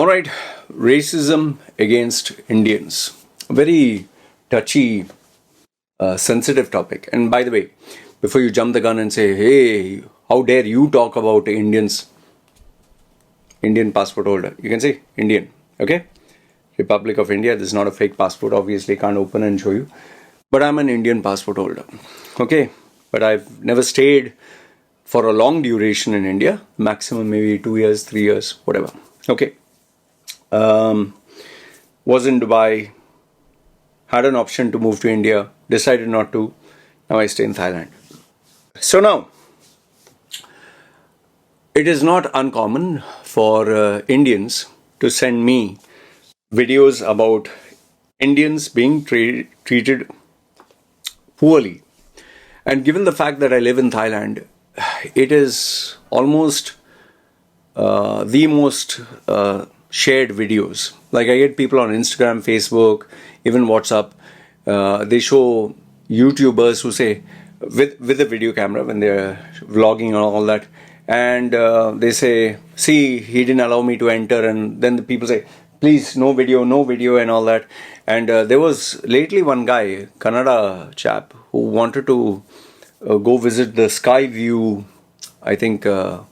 right, racism against Indians. A very touchy, sensitive topic. And by the way, before you jump the gun and say, hey, how dare you talk about Indians, Indian passport holder, you can say Indian, okay? Republic of India, this is not a fake passport, obviously, can't open and show you. But I'm an Indian passport holder, okay? But I've never stayed for a long duration in India, maximum maybe 2 years, 3 years, whatever, okay? Was in Dubai, had an option to move to India, decided not to, now I stay in Thailand. So now, it is not uncommon for Indians to send me videos about Indians being treated poorly. And given the fact that I live in Thailand, it is almost the most shared videos. Like I get people on Instagram, Facebook, even WhatsApp. They show YouTubers who say, with a video camera when they're vlogging and all that, and they say, see, he didn't allow me to enter, and then the people say, please, no video, and all that. And there was lately one guy, Kannada chap, who wanted to go visit the Sky View, I think, the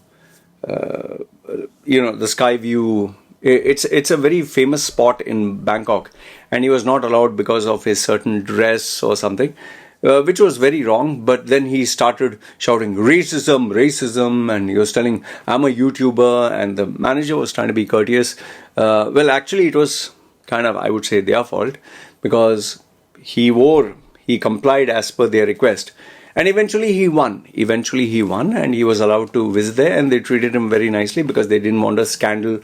Sky View. It's a very famous spot in Bangkok, and he was not allowed because of his certain dress or something, which was very wrong. But then he started shouting racism, and he was telling, I'm a YouTuber, and the manager was trying to be courteous. Well, actually, it was kind of, I would say, their fault, because he complied as per their request. And eventually he won, and he was allowed to visit there, and they treated him very nicely because they didn't want a scandal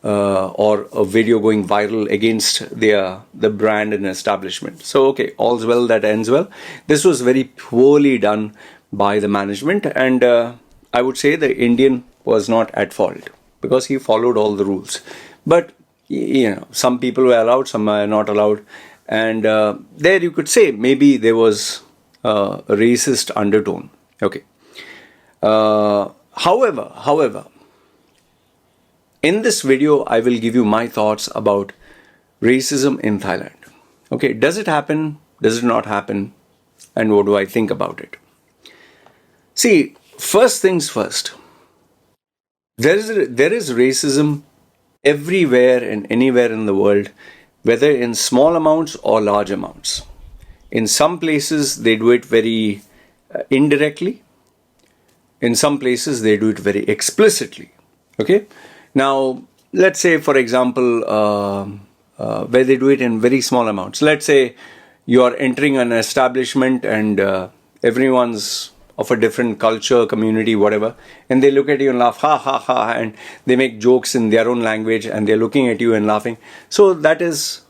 or a video going viral against the brand and establishment. So, okay, all's well that ends well. This was very poorly done by the management, and I would say the Indian was not at fault because he followed all the rules. But, some people were allowed, some were not allowed. And there you could say maybe there was a racist undertone. Okay. However, in this video, I will give you my thoughts about racism in Thailand. Okay, does it happen? Does it not happen? And what do I think about it? See, first things first. There is racism everywhere and anywhere in the world, whether in small amounts or large amounts. In some places, they do it very indirectly. In some places, they do it very explicitly. Okay? Now, let's say, for example, where they do it in very small amounts. Let's say you are entering an establishment and everyone's of a different culture, community, whatever, and they look at you and laugh, ha, ha, ha, and they make jokes in their own language and they're looking at you and laughing. So that is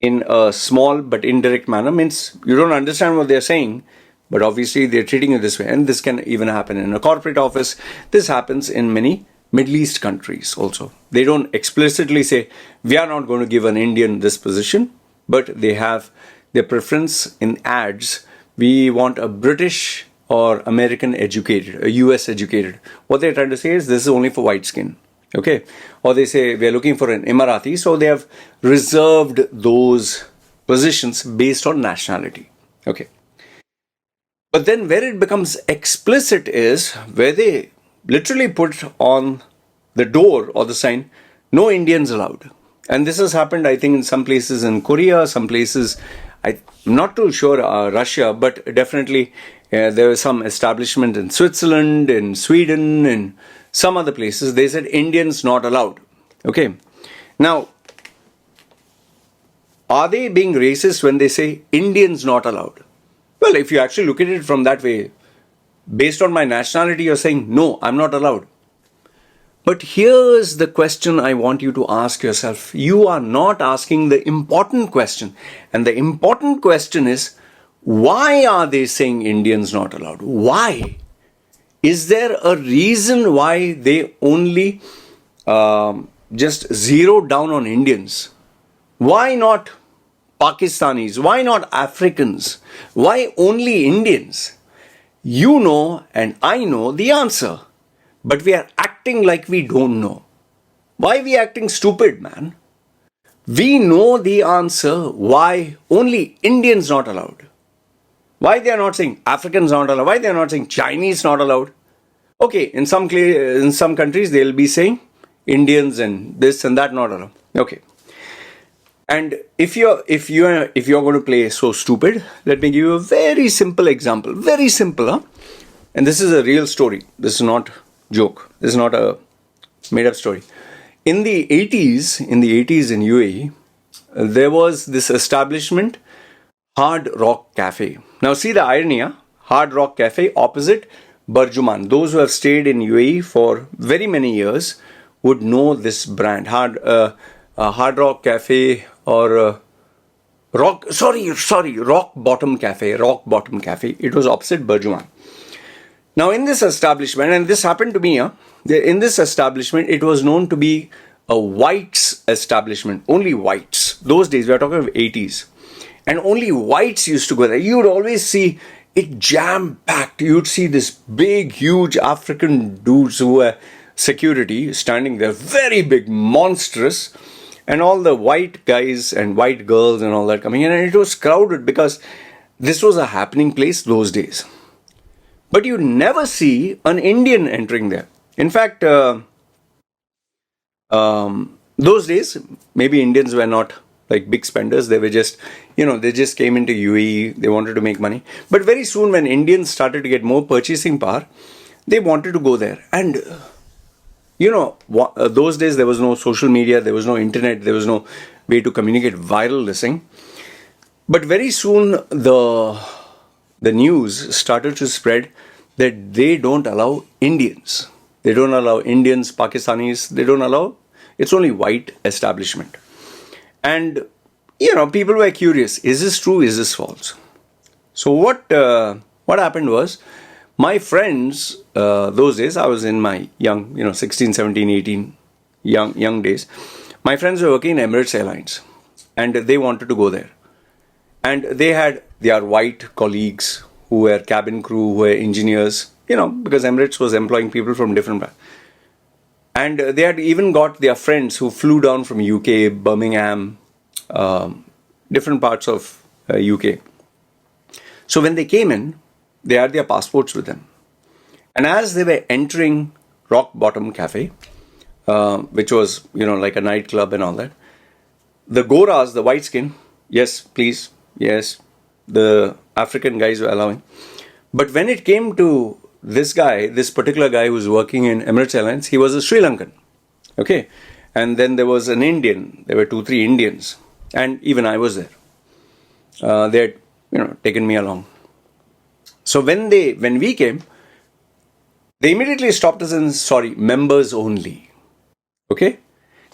in a small but indirect manner, means you don't understand what they're saying, but obviously they're treating you this way. And this can even happen in a corporate office. This happens in many Middle East countries also. They don't explicitly say, we are not going to give an Indian this position, but they have their preference in ads. We want a British or American educated, a US educated. What they're trying to say is this is only for white skin. Okay. Or they say we're looking for an Emirati. So they have reserved those positions based on nationality. Okay. But then where it becomes explicit is where they literally put on the door or the sign, no Indians allowed. And this has happened, I think, in some places in Korea, some places, I'm not too sure, Russia, but definitely there was some establishment in Switzerland, in Sweden, in some other places. They said Indians not allowed. Okay. Now, are they being racist when they say Indians not allowed? Well, if you actually look at it from that way, based on my nationality, you're saying, no, I'm not allowed. But here's the question I want you to ask yourself. You are not asking the important question. And the important question is, why are they saying Indians not allowed? Why? Is there a reason why they only just zeroed down on Indians? Why not Pakistanis? Why not Africans? Why only Indians? You know and I know the answer, but we are acting like we don't know. Why are we acting stupid, man? We know the answer why only Indians not allowed. Why they are not saying Africans not allowed? Why they are not saying Chinese not allowed? Okay, in some countries they'll be saying Indians and this and that not allowed. Okay. And if you're going to play so stupid, let me give you a very simple example. Very simple, huh? And this is a real story. This is not joke. This is not a made up story. In the 80s in UAE, there was this establishment, Hard Rock Cafe. Now see the irony, huh? Hard Rock Cafe opposite Burjuman. Those who have stayed in UAE for very many years would know this brand, Hard Rock Cafe or Rock Bottom Cafe. Rock Bottom Cafe. It was opposite Burjuman. Now in this establishment, and this happened to me, in this establishment, it was known to be a whites establishment, only whites. Those days, we are talking of 80s. And only whites used to go there. You would always see it jam-packed. You'd see this big, huge African dudes who were security standing there, very big, monstrous, and all the white guys and white girls and all that coming in. And it was crowded because this was a happening place those days. But you never see an Indian entering there. In fact, those days, maybe Indians were not like big spenders. They were just, they just came into UAE. They wanted to make money. But very soon when Indians started to get more purchasing power, they wanted to go there. And, those days there was no social media. There was no internet. There was no way to communicate viral listening. But very soon the news started to spread that they don't allow Indians. They don't allow Indians, Pakistanis. They don't allow. It's only white establishment. And, people were curious. Is this true? Is this false? So what happened was, my friends, those days, I was in my young, 16, 17, 18, young days. My friends were working in Emirates Airlines. And they wanted to go there. And they had their white colleagues who were cabin crew, who were engineers, because Emirates was employing people from different backgrounds. And they had even got their friends who flew down from UK, Birmingham, different parts of UK. So when they came in, they had their passports with them. And as they were entering Rock Bottom Cafe, which was, like a nightclub and all that, the Goras, the white skin, yes, please, yes, the African guys were allowing. But when it came to this particular guy who was working in Emirates Airlines, he was a Sri Lankan. Okay. And then there was an Indian. There were 2-3 Indians. And even I was there. They had, taken me along. So when we came, they immediately stopped us and sorry, members only. Okay.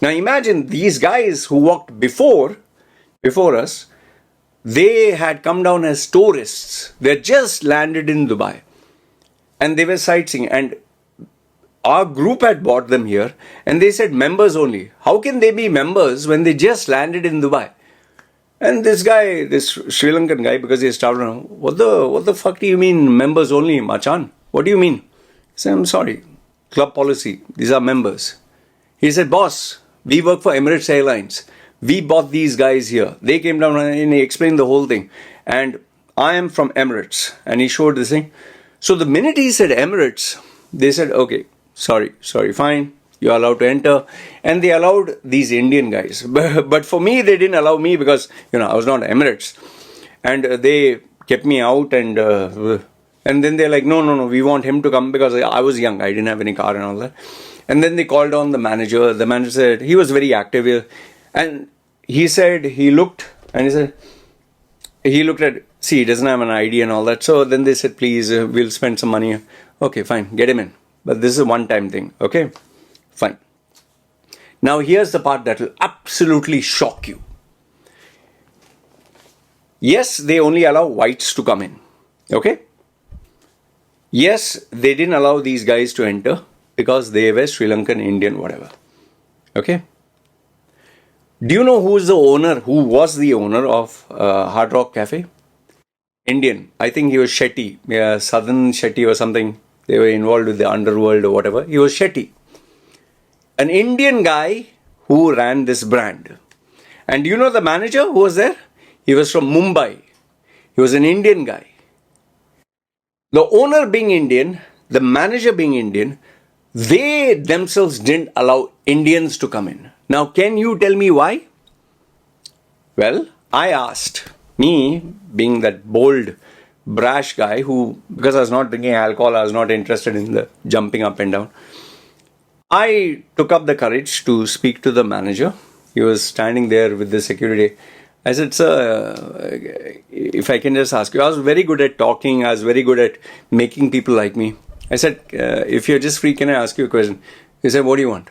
Now imagine these guys who walked before us, they had come down as tourists. They had just landed in Dubai. And they were sightseeing. And our group had brought them here. And they said members only. How can they be members when they just landed in Dubai? And this guy, this Sri Lankan guy, because he started, what the fuck do you mean members only, Machan? What do you mean? He said, I'm sorry. Club policy. These are members. He said, boss, we work for Emirates Airlines. We bought these guys here. They came down and he explained the whole thing. And I am from Emirates. And he showed this thing. So the minute he said Emirates, they said, okay, sorry, fine. You're allowed to enter. And they allowed these Indian guys. But for me, they didn't allow me because, I was not Emirates. And they kept me out and then they're like, no, we want him to come because I was young. I didn't have any car and all that. And then they called on the manager. The manager said, he was very active here. And he said, he looked at, see, he doesn't have an ID and all that. So then they said, please, we'll spend some money. Okay, fine, get him in. But this is a one-time thing, okay? Fine. Now here's the part that will absolutely shock you. Yes, they only allow whites to come in, okay? Yes, they didn't allow these guys to enter because they were Sri Lankan, Indian, whatever, okay? Do you know who was the owner of Hard Rock Cafe? Indian. I think he was Shetty, Southern Shetty or something. They were involved with the underworld or whatever. He was Shetty. an Indian guy who ran this brand. And you know the manager who was there? He was from Mumbai. He was an Indian guy. The owner being Indian, the manager being Indian, they themselves didn't allow Indians to come in. Now, can you tell me why? Well, I asked, me being that bold, brash guy who, because I was not drinking alcohol, I was not interested in the jumping up and down. I took up the courage to speak to the manager. He was standing there with the security. I said, sir, if I can just ask you, I was very good at talking. I was very good at making people like me. I said, if you're just free, can I ask you a question? He said, what do you want?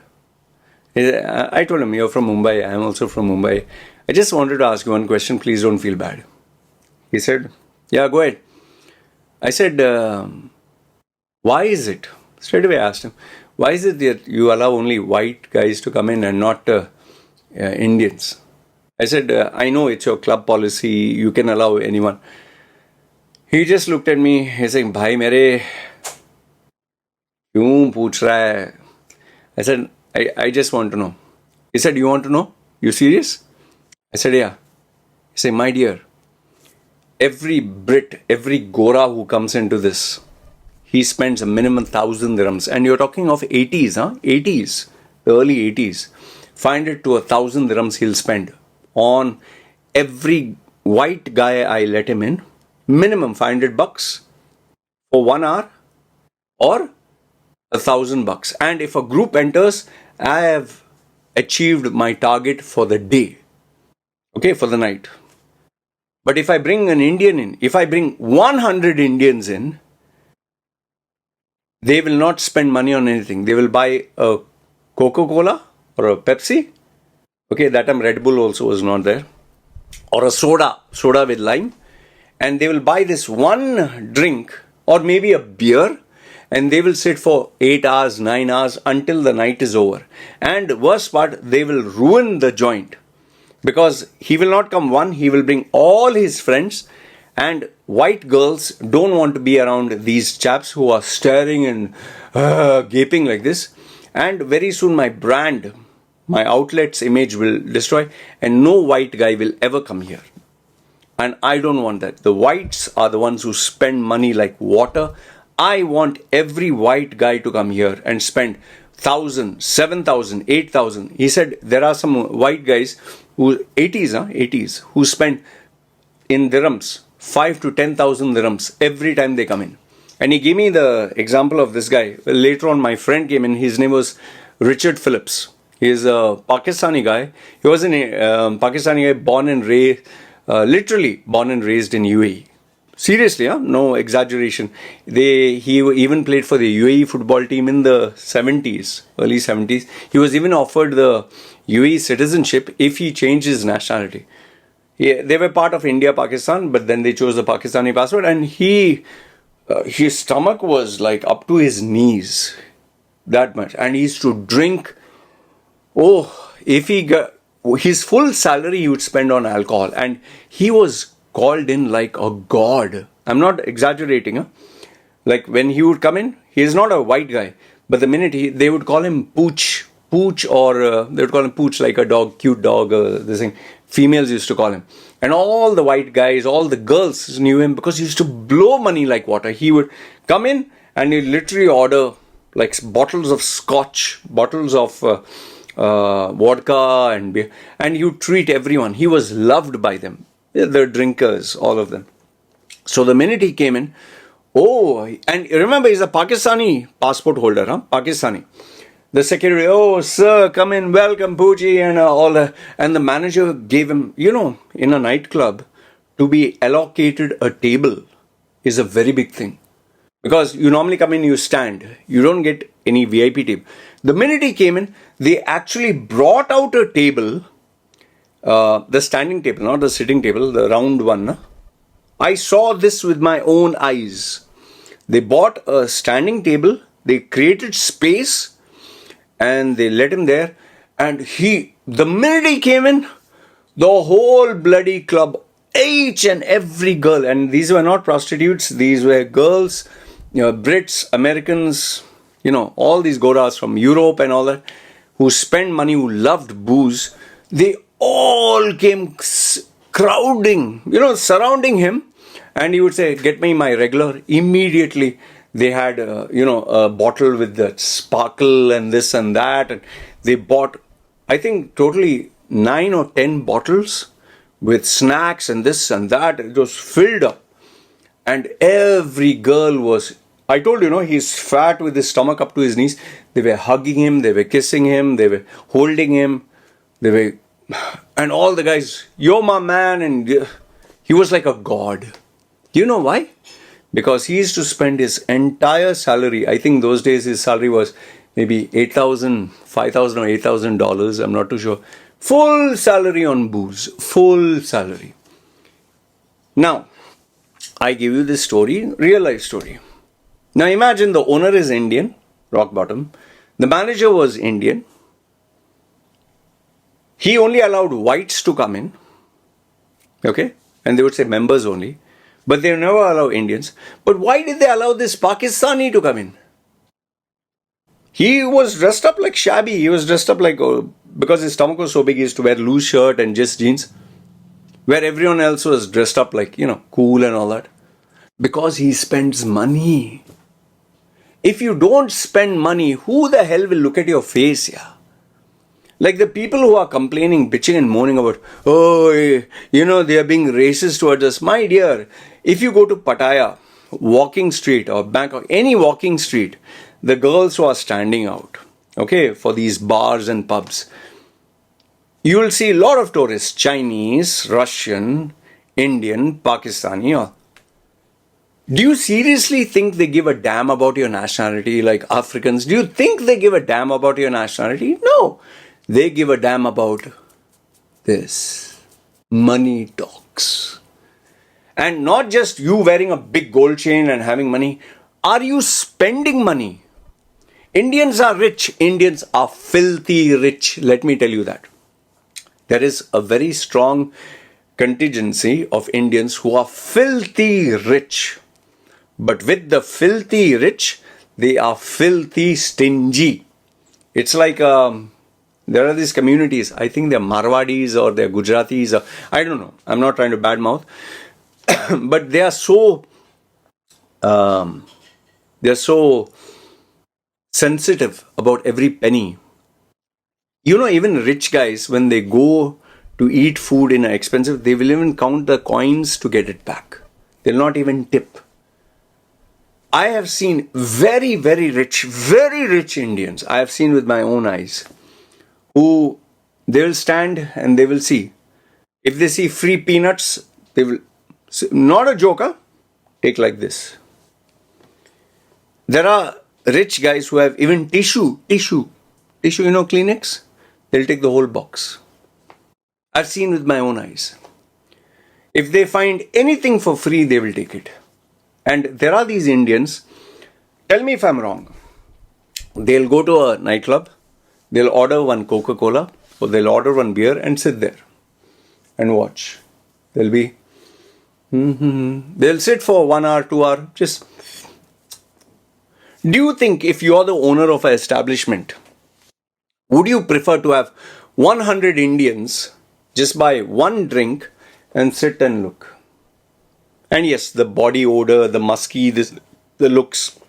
I told him, you're from Mumbai. I'm also from Mumbai. I just wanted to ask you one question. Please don't feel bad. He said, yeah, go ahead. I said, why is it? Straight away I asked him, why is it that you allow only white guys to come in and not Indians? I said, I know it's your club policy. You can allow anyone. He just looked at me. He's saying, bhai mere, kyun pooch raha hai? I said, I just want to know. He said, you want to know? You serious? I said, yeah. He said, my dear, every Brit, every Gora who comes into this, he spends a minimum 1,000 dirhams. And you're talking of 80s, huh? 80s, the early 80s. 500 to 1,000 dirhams he'll spend on every white guy I let him in. Minimum 500 bucks for 1 hour or 1,000 bucks. And if a group enters, I have achieved my target for the day. Okay, for the night. But if I bring an Indian in, if I bring 100 Indians in, they will not spend money on anything. They will buy a Coca-Cola or a Pepsi. Okay, that time Red Bull also was not there. Or a soda with lime. And they will buy this one drink or maybe a beer and they will sit for 8 hours, 9 hours until the night is over. And worst part, they will ruin the joint. Because he will not come one, he will bring all his friends, and white girls don't want to be around these chaps who are staring and gaping like this. And very soon my brand, my outlet's image will destroy, and no white guy will ever come here. And I don't want that. The whites are the ones who spend money like water. I want every white guy to come here and spend 1,000, 7,000, 8,000. He said there are some white guys who 80s, who spend in dirhams 5 to 10,000 dirhams every time they come in. And he gave me the example of this guy. Later on, my friend came in. His name was Richard Phillips. He is a Pakistani guy. He was a Pakistani guy, born and raised, literally born and raised in UAE. Seriously, no exaggeration. He even played for the UAE football team in the 70s, early 70s. He was even offered the UAE citizenship if he changed his nationality. They were part of India, Pakistan, but then they chose the Pakistani passport, and his stomach was like up to his knees, that much. And he used to drink. If he got his full salary, he would spend on alcohol, and he was called in like a god. I'm not exaggerating. Like when he would come in, he is not a white guy, but the minute they would call him Pooch, or they would call him Pooch, like a dog, cute dog, this thing. Females used to call him. And all the white guys, all the girls knew him because he used to blow money like water. He would come in and he'd literally order like bottles of scotch, bottles of vodka and beer, and he would treat everyone. He was loved by them. The drinkers, all of them. So the minute he came in, and remember, he's a Pakistani passport holder, Pakistani. The secretary, sir, come in, welcome, Pooji, and all that. And the manager gave him, in a nightclub, to be allocated a table is a very big thing. Because you normally come in, you stand. You don't get any VIP table. The minute he came in, they actually brought out a table, the standing table, not the sitting table, the round one. I saw this with my own eyes. They bought a standing table, they created space, and they let him there. And the minute he came in, the whole bloody club, each and every girl, and these were not prostitutes, these were girls, Brits, Americans, all these goras from Europe and all that, who spent money, who loved booze, they all came crowding, surrounding him. And he would say, get me my regular. Immediately, they had, a bottle with the sparkle and this and that. And they bought, I think, totally 9 or 10 bottles with snacks and this and that. It was filled up. And every girl was, I told you, he's fat with his stomach up to his knees. They were hugging him, they were kissing him, they were holding him, and all the guys, you're my man, and he was like a god. Do you know why? Because he used to spend his entire salary. I think those days his salary was maybe $5,000 or $8,000. I'm not too sure. Full salary on booze. Full salary. Now, I give you this story, real life story. Now imagine the owner is Indian, rock bottom. The manager was Indian. He only allowed whites to come in. Okay? And they would say members only. But they never allow Indians. But why did they allow this Pakistani to come in? He was dressed up like shabby. He was dressed up like, because his stomach was so big, he used to wear loose shirt and just jeans. Where everyone else was dressed up like, cool and all that. Because he spends money. If you don't spend money, who the hell will look at your face, yeah? Like the people who are complaining, bitching and moaning about, they are being racist towards us. My dear, if you go to Pattaya, walking street or Bangkok, any walking street, the girls who are standing out, okay, for these bars and pubs, you will see a lot of tourists, Chinese, Russian, Indian, Pakistani. Do you seriously think they give a damn about your nationality like Africans? Do you think they give a damn about your nationality? No. They give a damn about this. Money talks. And not just you wearing a big gold chain and having money. Are you spending money? Indians are rich. Indians are filthy rich. Let me tell you that. There is a very strong contingency of Indians who are filthy rich. But with the filthy rich, they are filthy stingy. It's like there are these communities. I think they're Marwadis or they're Gujaratis. I don't know. I'm not trying to badmouth. But they are so sensitive about every penny. Even rich guys, when they go to eat food in an expensive, they will even count the coins to get it back. They'll not even tip. I have seen very, very rich Indians. I have seen with my own eyes who they will stand and they will see. If they see free peanuts, they will, not a joker, take like this. There are rich guys who have even tissue, Kleenex. They'll take the whole box. I've seen with my own eyes. If they find anything for free, they will take it. And there are these Indians, tell me if I'm wrong. They'll go to a nightclub, they'll order one Coca-Cola or they'll order one beer and sit there and watch. They'll be, they'll sit for 1 hour, 2 hours, just. Do you think if you're the owner of an establishment, would you prefer to have 100 Indians just buy one drink and sit and look? And yes, the body odor, the musky, the looks.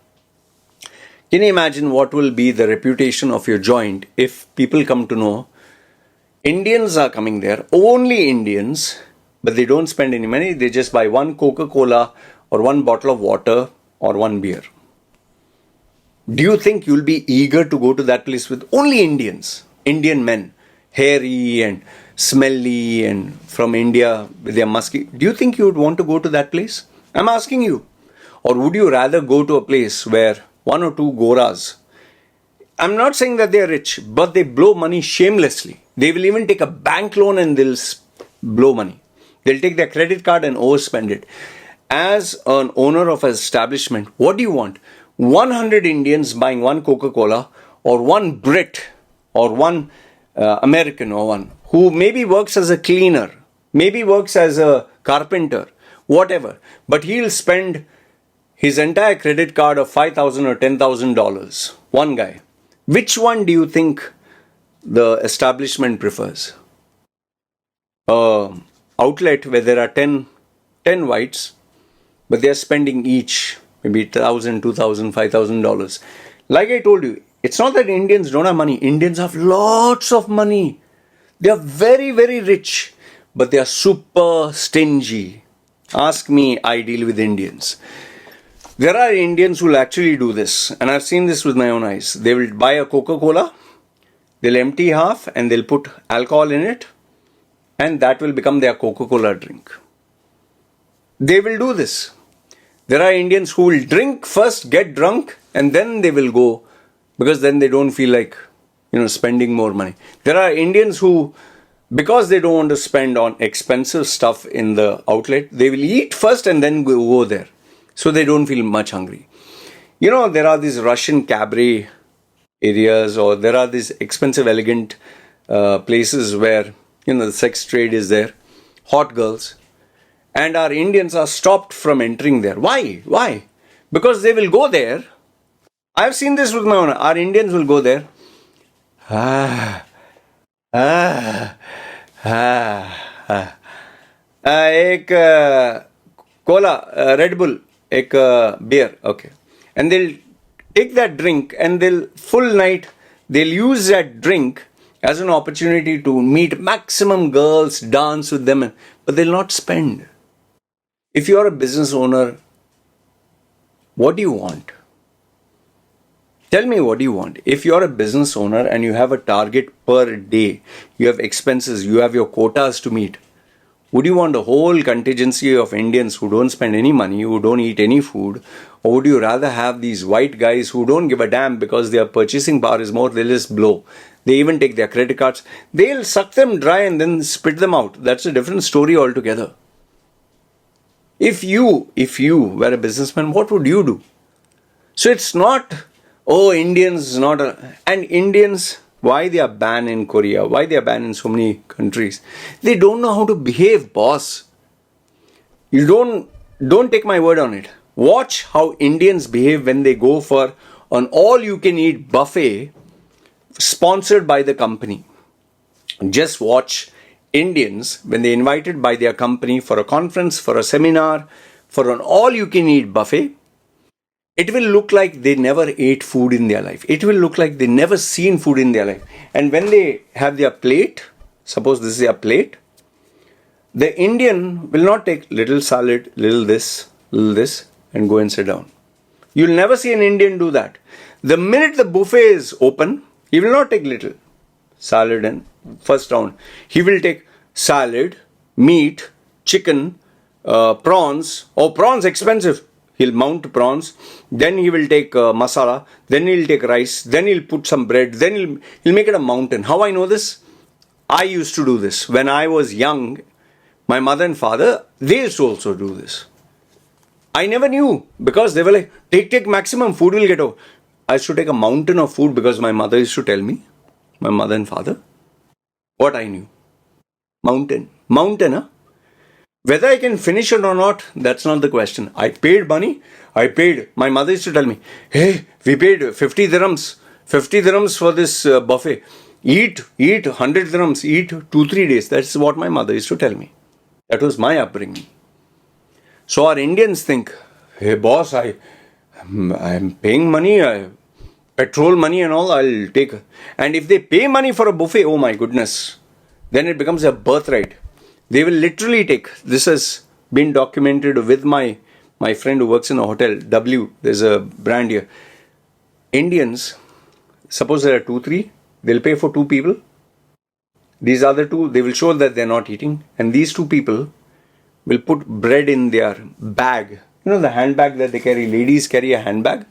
Can you imagine what will be the reputation of your joint if people come to know Indians are coming there, only Indians, but they don't spend any money, they just buy one Coca-Cola or one bottle of water or one beer. Do you think you'll be eager to go to that place with only Indians, Indian men, hairy and smelly and from India with their musky? Do you think you would want to go to that place? I'm asking you. Or would you rather go to a place where 1 or 2 goras, I'm not saying that they're rich, but they blow money shamelessly. They will even take a bank loan and they'll blow money. They'll take their credit card and overspend it. As an owner of an establishment, what do you want? 100 Indians buying one Coca-Cola or one Brit or one American or one who maybe works as a cleaner, maybe works as a carpenter, whatever. But he'll spend his entire credit card of $5,000 or $10,000. One guy. Which one do you think the establishment prefers. Outlet where there are 10 whites, but they are spending each maybe $1,000, $2,000, $5,000. Like I told you, it's not that Indians don't have money. Indians have lots of money. They are very, very rich, but they are super stingy. Ask me, I deal with Indians. There are Indians who will actually do this, and I've seen this with my own eyes. They will buy a Coca-Cola, they'll empty half, and they'll put alcohol in it, and that will become their Coca-Cola drink. They will do this. There are Indians who will drink first, get drunk, and then they will go, because then they don't feel like, spending more money. There are Indians who, because they don't want to spend on expensive stuff in the outlet, they will eat first and then go there. So they don't feel much hungry. There are these Russian cabaret areas, or there are these expensive, elegant places where, the sex trade is there, hot girls. And our Indians are stopped from entering there. Why? Why? Because they will go there. I've seen this with my own. Our Indians will go there. Ek cola, Red Bull, ek beer, okay. And they'll take that drink and full night, they'll use that drink as an opportunity to meet maximum girls, dance with them, but they'll not spend. If you're a business owner, what do you want? Tell me, what do you want? If you're a business owner and you have a target per day, you have expenses, you have your quotas to meet, would you want a whole contingency of Indians who don't spend any money, who don't eat any food? Or would you rather have these white guys who don't give a damn because their purchasing power is more, they'll just blow. They even take their credit cards. They'll suck them dry and then spit them out. That's a different story altogether. If you were a businessman, what would you do? So it's not, Indians not and Indians, why they are banned in Korea, why they are banned in so many countries. They don't know how to behave, boss. You don't take my word on it. Watch how Indians behave when they go for an all-you-can-eat buffet sponsored by the company. Just watch Indians when they're invited by their company for a conference, for a seminar, for an all-you-can-eat buffet. It will look like they never ate food in their life. It will look like they never seen food in their life. And when they have their plate, suppose this is their plate, the Indian will not take little salad, little this, and go and sit down. You'll never see an Indian do that. The minute the buffet is open, he will not take little salad and first round. He will take salad, meat, chicken, prawns. Oh, prawns expensive. He'll mount prawns. Then he will take masala. Then he'll take rice. Then he'll put some bread. Then he'll make it a mountain. How I know this? I used to do this. When I was young, my mother and father, they used to also do this. I never knew because they were like, take maximum, food will get over. I used to take a mountain of food because my mother used to tell me, my mother and father, what I knew. Mountain, huh? Whether I can finish it or not, that's not the question. I paid money. My mother used to tell me, hey, we paid 50 dirhams for this buffet. Eat 100 dirhams, eat 2-3 days. That's what my mother used to tell me. That was my upbringing. So our Indians think, hey boss, I'm paying money, petrol money and all, I'll take. And if they pay money for a buffet, oh my goodness, then it becomes a birthright. They will literally take. This has been documented with my friend who works in a hotel, W. There's a brand here. Indians, suppose there are 2-3, they'll pay for 2 people. These other 2, they will show that they're not eating. And these 2 people will put bread in their bag. The handbag that they carry. Ladies carry a handbag.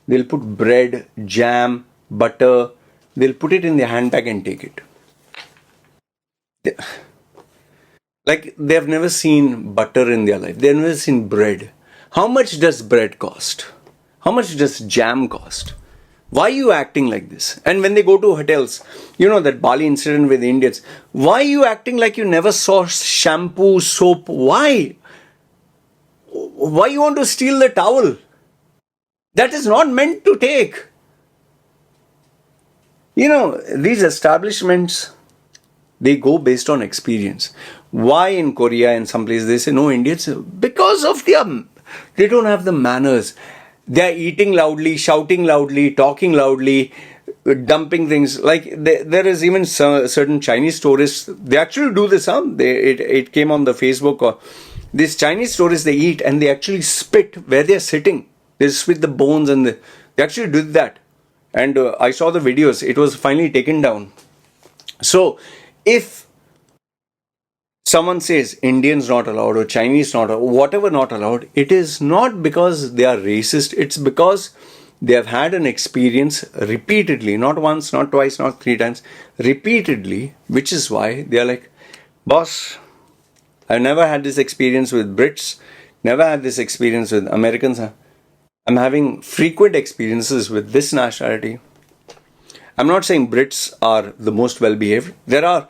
They'll put bread, jam, butter. They'll put it in their handbag and take it. Like they've never seen butter in their life. They've never seen bread. How much does bread cost? How much does jam cost? Why are you acting like this? And when they go to hotels, that Bali incident with the Indians, why are you acting like you never saw shampoo, soap? Why? Why you want to steal the towel? That is not meant to take. These establishments, they go based on experience. Why in Korea and some places they say no Indians? Because of they don't have the manners. They're eating loudly, shouting loudly, talking loudly, dumping things. Like there is even certain Chinese tourists. They actually do this. It came on the Facebook. These Chinese tourists, they eat and they actually spit where they're sitting. They spit the bones and they actually did that. And I saw the videos. It was finally taken down. So if someone says Indians not allowed or Chinese not allowed, whatever not allowed, it is not because they are racist. It's because they have had an experience repeatedly, not once, not twice, not 3 times, repeatedly, which is why they are like, boss, I've never had this experience with Brits, never had this experience with Americans. I'm having frequent experiences with this nationality. I'm not saying Brits are the most well behaved. There are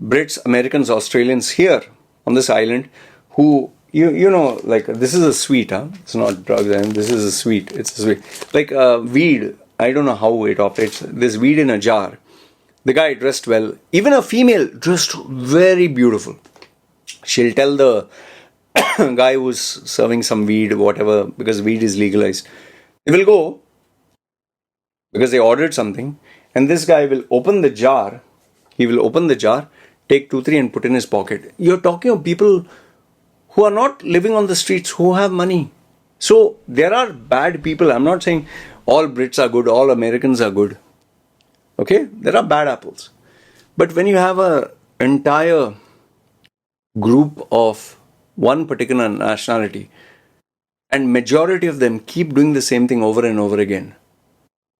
Brits, Americans, Australians here on this island who, like this is a sweet, it's not drugs, this is a sweet. It's a sweet. Like weed, I don't know how it operates. This weed in a jar. The guy dressed well. Even a female dressed very beautiful. She'll tell the guy who's serving some weed, whatever, because weed is legalized. They will go because they ordered something, and this guy will open the jar. He will open the jar, take 2-3 and put in his pocket. You're talking of people who are not living on the streets, who have money. So there are bad people. I'm not saying all Brits are good, all Americans are good. Okay? There are bad apples. But when you have an entire group of one particular nationality and majority of them keep doing the same thing over and over again,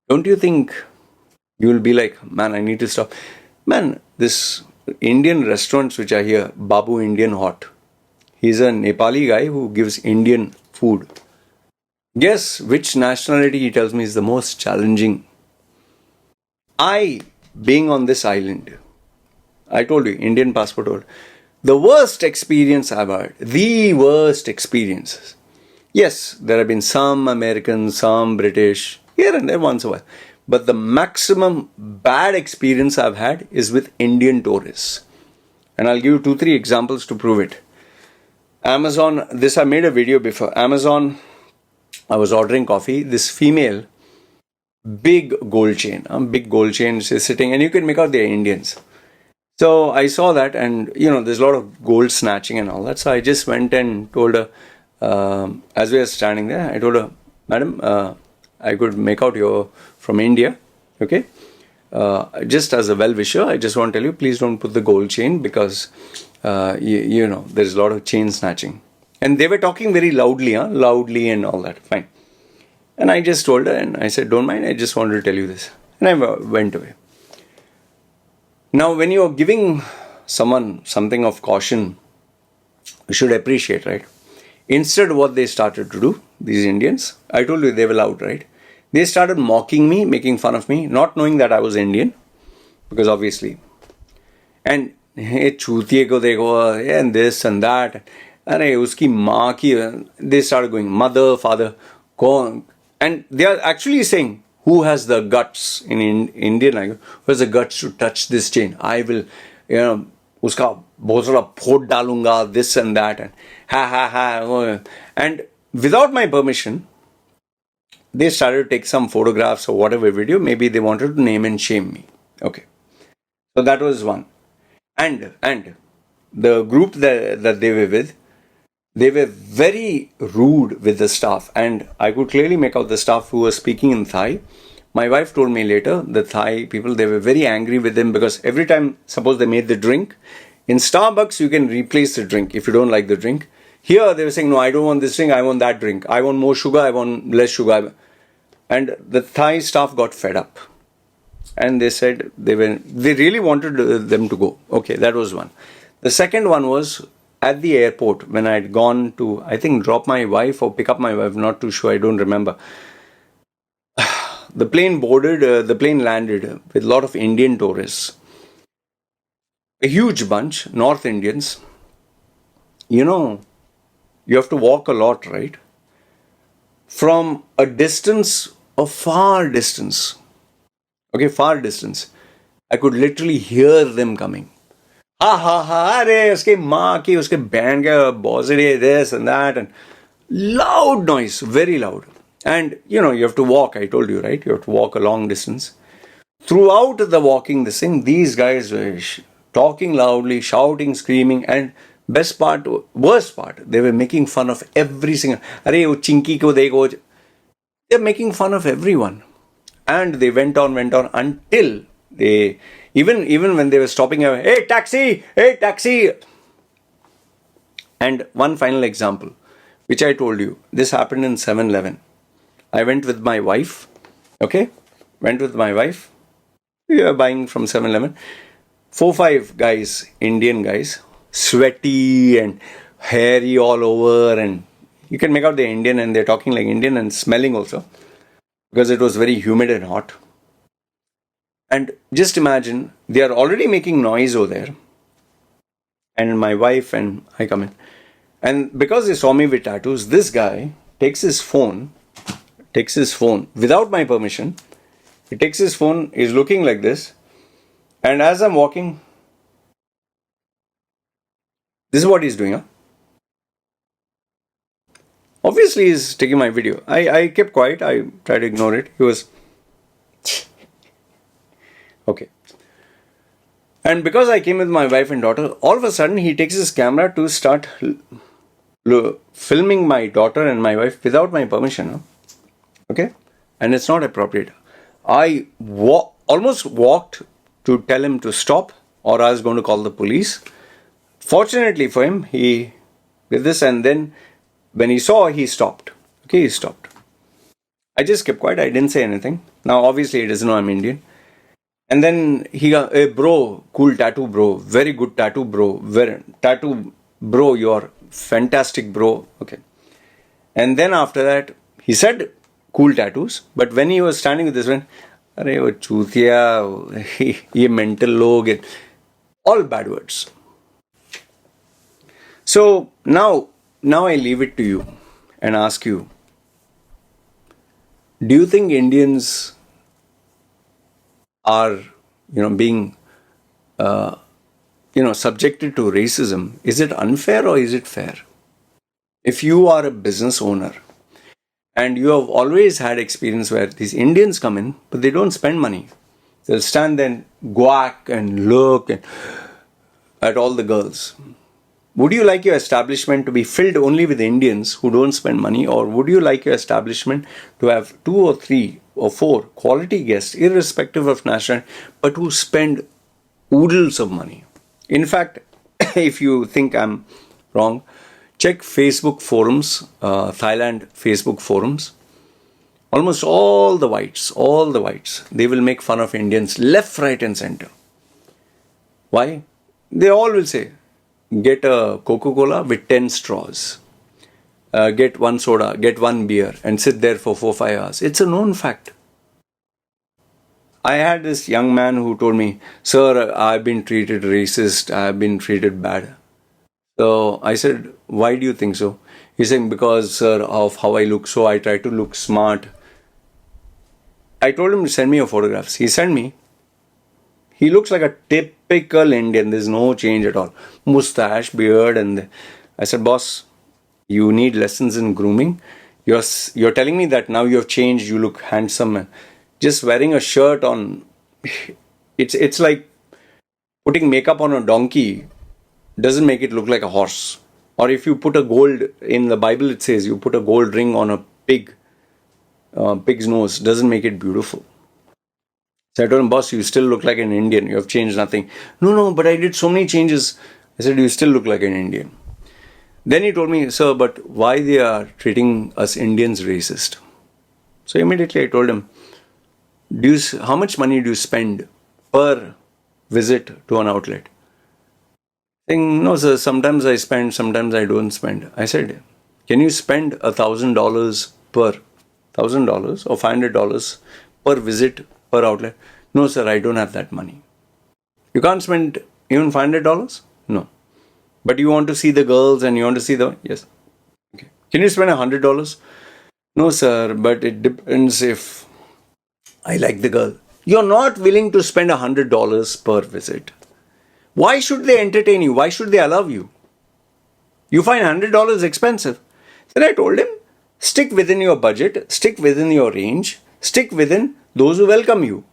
don't you think you will be like, man, I need to stop. Man, this Indian restaurants which are here, Babu Indian Hot. He's a Nepali guy who gives Indian food. Guess which nationality he tells me is the most challenging. I, being on this island, I told you, Indian passport holder, the worst experience I've had, the worst experiences. Yes, there have been some Americans, some British, here and there once in a while. But the maximum bad experience I've had is with Indian tourists. And I'll give you 2-3 examples to prove it. Amazon, this I made a video before. Amazon, I was ordering coffee. This female, big gold chain, she's sitting, and you can make out they're Indians. So I saw that, and there's a lot of gold snatching and all that. So I just went and told her, as we were standing there, I told her, Madam, I could make out you're from India, okay? Just as a well-wisher, I just want to tell you, please don't put the gold chain because, there's a lot of chain snatching. And they were talking very loudly, loudly and all that, fine. And I just told her, and I said, don't mind, I just wanted to tell you this. And I went away. Now, when you're giving someone something of caution, you should appreciate, right? Instead, what they started to do, these Indians, I told you they were loud, right? They started mocking me, making fun of me, not knowing that I was Indian, because obviously. And hey, chutiye ko dekho, and this and that. And uski maa ki, they started going, mother, father, go. And they are actually saying, who has the guts in Indian language? Who has the guts to touch this chain? I will, uska bahut sara phod dalunga, this and that, and ha. And without my permission, they started to take some photographs or whatever video. Maybe they wanted to name and shame me. Okay, so that was one. And the group that they were with, they were very rude with the staff, and I could clearly make out the staff who was speaking in Thai. My wife told me later, the Thai people, they were very angry with them because every time, suppose they made the drink, in Starbucks, you can replace the drink if you don't like the drink. Here, they were saying, no, I don't want this drink, I want that drink. I want more sugar, I want less sugar. And the Thai staff got fed up. And they said they really wanted them to go. Okay, that was one. The second one was at the airport when I had gone to, I think, drop my wife or pick up my wife, not too sure, I don't remember. The plane boarded, the plane landed with a lot of Indian tourists. A huge bunch, North Indians. You have to walk a lot, right? From a distance, a far distance. Okay, far distance. I could literally hear them coming. Ha ha ha, अरे उसके माँ की उसके बहन के boss this and that, and loud noise, very loud. And you have to walk, I told you, right? You have to walk a long distance. Throughout the walking, this thing, these guys were talking loudly, shouting, screaming, and worst part, they were making fun of every single. Arey, wo chinky ko dekho. They're making fun of everyone. And they went on until they, even when they were stopping, hey taxi. And one final example, which I told you, this happened in 7-Eleven. I went with my wife, okay? We were buying from 7-Eleven. 4-5 guys, Indian guys, sweaty and hairy all over, and you can make out they're Indian, and they're talking like Indian and smelling also, because it was very humid and hot. And just imagine, they are already making noise over there, and my wife and I come in. And because they saw me with tattoos, this guy takes his phone without my permission. He takes his phone, he's looking like this, and as I'm walking, this is what he's doing. Obviously, he's taking my video. I kept quiet. I tried to ignore it. He was... Okay. And because I came with my wife and daughter, all of a sudden, he takes his camera to start filming my daughter and my wife without my permission. Okay? And it's not appropriate. I almost walked to tell him to stop, or I was going to call the police. Fortunately for him, he did this, and then when he saw, he stopped. Okay, he stopped. I just kept quiet. I didn't say anything. Now, obviously, he doesn't know I'm Indian. And then he got, hey, bro, cool tattoo, bro. Very good tattoo, bro. Tattoo, bro, you're fantastic, bro. Okay. And then after that, he said cool tattoos. But when he was standing with this one, अरे वो चूतिया, ये mental log, all bad words. So now I leave it to you and ask you, do you think Indians are, being, subjected to racism? Is it unfair or is it fair? If you are a business owner and you have always had experience where these Indians come in, but they don't spend money. They'll stand there and guack and look at all the girls. Would you like your establishment to be filled only with Indians who don't spend money, or would you like your establishment to have 2 or 3 or 4 quality guests, irrespective of nationality, but who spend oodles of money? In fact, if you think I'm wrong, check Facebook forums, Thailand Facebook forums. Almost all the whites, they will make fun of Indians left, right and center. Why? They all will say, get a Coca-Cola with 10 straws. Get 1 soda, get 1 beer, and sit there for 4-5 hours. It's a known fact. I had this young man who told me, sir, I've been treated racist, I've been treated bad. So I said, why do you think so? He's saying, because, sir, of how I look, so I try to look smart. I told him to send me your photographs. He sent me. He looks like a typical Indian. There's no change at all. Mustache, beard, and I said, boss, you need lessons in grooming. You're telling me that now you have changed, you look handsome. Just wearing a shirt on, it's like putting makeup on a donkey doesn't make it look like a horse. Or if you put a gold, in the Bible it says, you put a gold ring on a pig's nose, doesn't make it beautiful. So I told him, boss, you still look like an Indian. You have changed nothing. No, but I did so many changes. I said, you still look like an Indian. Then he told me, sir, but why they are treating us Indians racist? So immediately I told him, how much money do you spend per visit to an outlet? Saying, no, sir, sometimes I spend, sometimes I don't spend. I said, can you spend $1,000 or $500 per visit per outlet? No, sir, I don't have that money. You can't spend even $500? No. But you want to see the girls and you want to see the... Yes. Okay. Can you spend $100? No, sir, but it depends if I like the girl. You're not willing to spend $100 per visit. Why should they entertain you? Why should they allow you? You find $100 expensive. Then I told him, stick within your budget, stick within your range, stick within those who welcome you.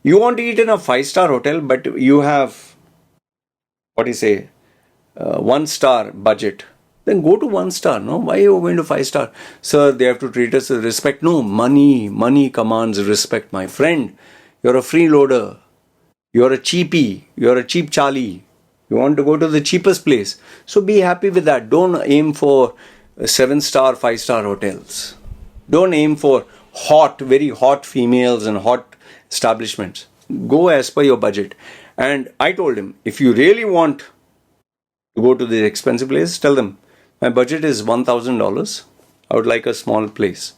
You want to eat in a 5-star hotel, but you have, 1-star budget. Then go to 1-star, no? Why are you going to 5-star? Sir, they have to treat us with respect. No, money commands respect, my friend. You're a freeloader. You're a cheapie. You're a cheap Charlie. You want to go to the cheapest place. So be happy with that. Don't aim for 7-star, 5-star hotels. Don't aim for very hot females and hot establishments. Go as per your budget. And I told him, if you really want to go to the expensive place, tell them, my budget is $1,000. I would like a small place.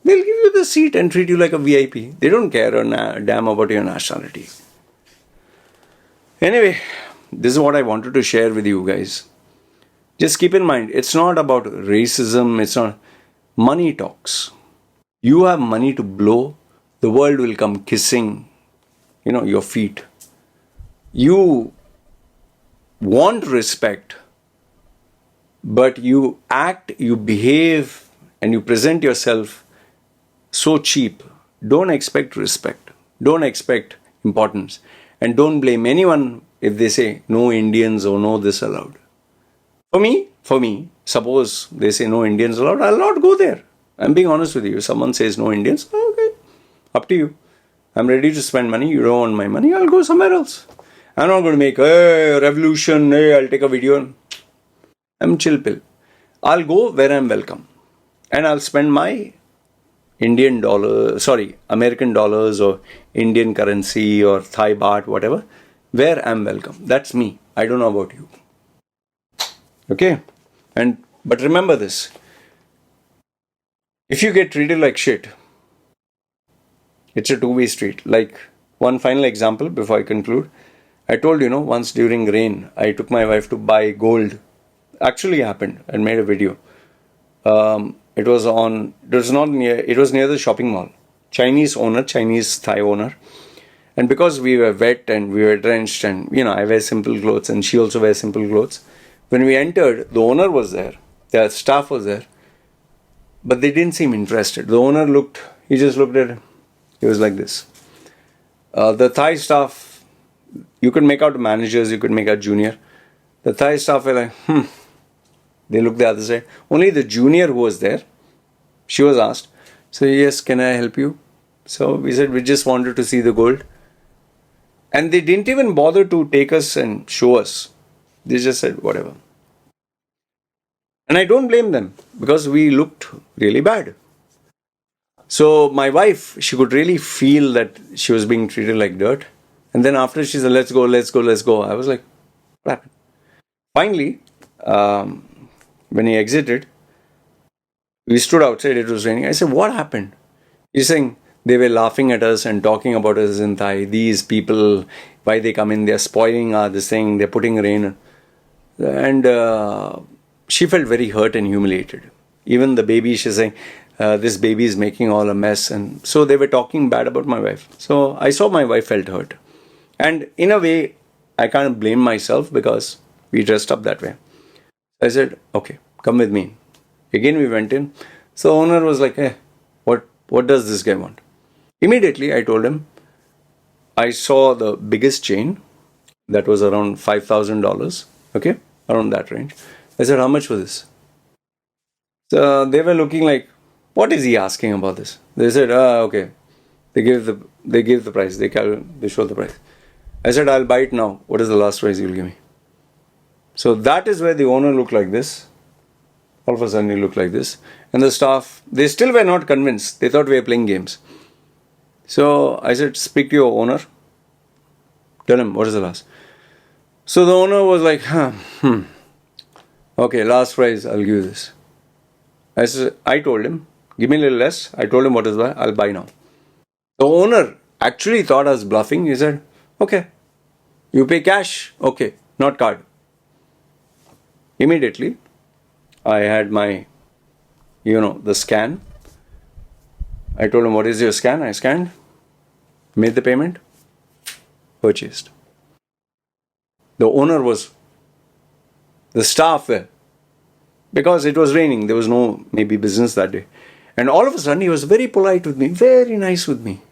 They'll give you the seat and treat you like a VIP. They don't care a damn about your nationality. Anyway, this is what I wanted to share with you guys. Just keep in mind, it's not about racism. It's not. Money talks. You have money to blow, the world will come kissing, your feet. You want respect, but you act, you behave, and you present yourself so cheap. Don't expect respect. Don't expect importance. And don't blame anyone if they say no Indians or no this allowed. For me, suppose they say no Indians allowed, I'll not go there. I'm being honest with you. If someone says no Indians, okay, up to you. I'm ready to spend money. You don't want my money, I'll go somewhere else. I'm not going to make a revolution. Hey, I'll take a video. I'm chill pill. I'll go where I'm welcome. And I'll spend my American dollars or Indian currency or Thai baht, whatever, where I'm welcome. That's me. I don't know about you. Okay? But remember this. If you get treated like shit, it's a two-way street. Like, one final example before I conclude. I told you, once during rain, I took my wife to buy gold. Actually happened and made a video. It was near the shopping mall. Chinese Thai owner. And because we were wet and we were drenched and, I wear simple clothes and she also wears simple clothes. When we entered, the owner was there. The staff was there. But they didn't seem interested. The owner he just looked at it. He was like this. The Thai staff, you could make out managers, you could make out junior. The Thai staff were like, They looked the other side. Only the junior who was there, she was asked, so yes, can I help you? So we said, we just wanted to see the gold. And they didn't even bother to take us and show us. They just said, whatever. And I don't blame them because we looked really bad. So my wife, she could really feel that she was being treated like dirt. And then after she said, let's go. I was like, what happened? Finally, when he exited, we stood outside, it was raining. I said, what happened? He's saying, they were laughing at us and talking about us in Thai. These people, why they come in, they're spoiling this thing, they're putting rain. And she felt very hurt and humiliated. Even the baby, she's saying, this baby is making all a mess. And so they were talking bad about my wife. So I saw my wife felt hurt. And in a way, I can't blame myself because we dressed up that way. I said, okay, come with me. Again, we went in. So the owner was like, hey, what does this guy want? Immediately, I told him, I saw the biggest chain that was around $5,000, okay, around that range. I said, how much was this? So they were looking like, what is he asking about this? They said, okay. They gave the price. They showed the price. I said, I'll buy it now. What is the last price you'll give me? So that is where the owner looked like this. All of a sudden he looked like this. And the staff, they still were not convinced. They thought we were playing games. So I said, speak to your owner. Tell him, what is the last? So the owner was like, okay, last price, I'll give you this. I told him, give me a little less. I told him what is that, I'll buy now. The owner actually thought I was bluffing. He said, okay, you pay cash. Okay, not card. Immediately, I had my, the scan. I told him, what is your scan? I scanned. Made the payment, purchased. The owner was, the staff were, because it was raining, there was no maybe business that day. And all of a sudden he was very polite with me, very nice with me.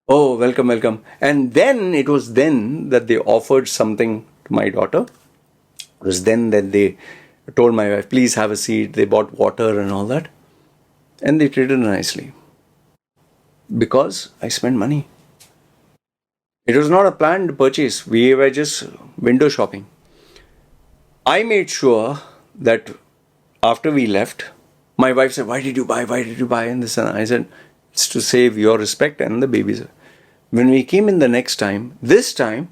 Oh, welcome, welcome. And then it was then that they offered something to my daughter. It was then that they told my wife, please have a seat. They bought water and all that. And they treated her nicely. Because I spent money. It was not a planned purchase. We were just window shopping. I made sure that after we left, my wife said, why did you buy? Why did you buy? And this and I said, it's to save your respect and the baby's. When we came in the next time, this time,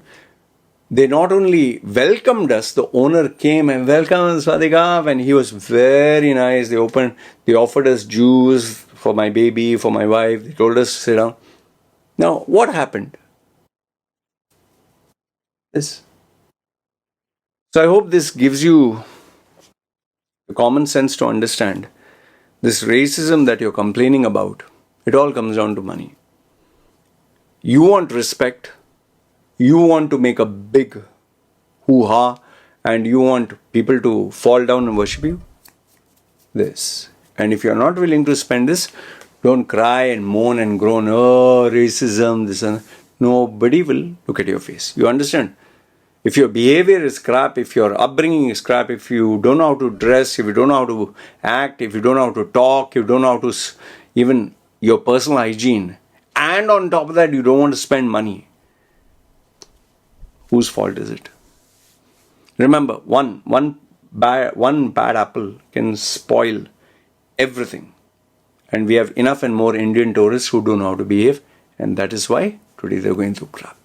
they not only welcomed us, the owner came and welcomed Swadikap, and he was very nice. They offered us juice for my baby, for my wife. They told us to sit down. Now, what happened? This. So I hope this gives you the common sense to understand this racism that you're complaining about. It all comes down to money. You want respect. You want to make a big hoo-ha, and you want people to fall down and worship you. This. And if you're not willing to spend this, don't cry and moan and groan, oh, racism, this and that. Nobody will look at your face. You understand? If your behavior is crap, if your upbringing is crap, if you don't know how to dress, if you don't know how to act, if you don't know how to talk, if you don't know how to even your personal hygiene, and on top of that, you don't want to spend money, whose fault is it? Remember, one bad apple can spoil everything. And we have enough and more Indian tourists who don't know how to behave, and that is why today they're going through crap.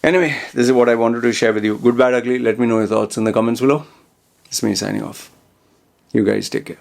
Anyway, this is what I wanted to share with you. Good, bad, ugly. Let me know your thoughts in the comments below. It's me signing off. You guys take care.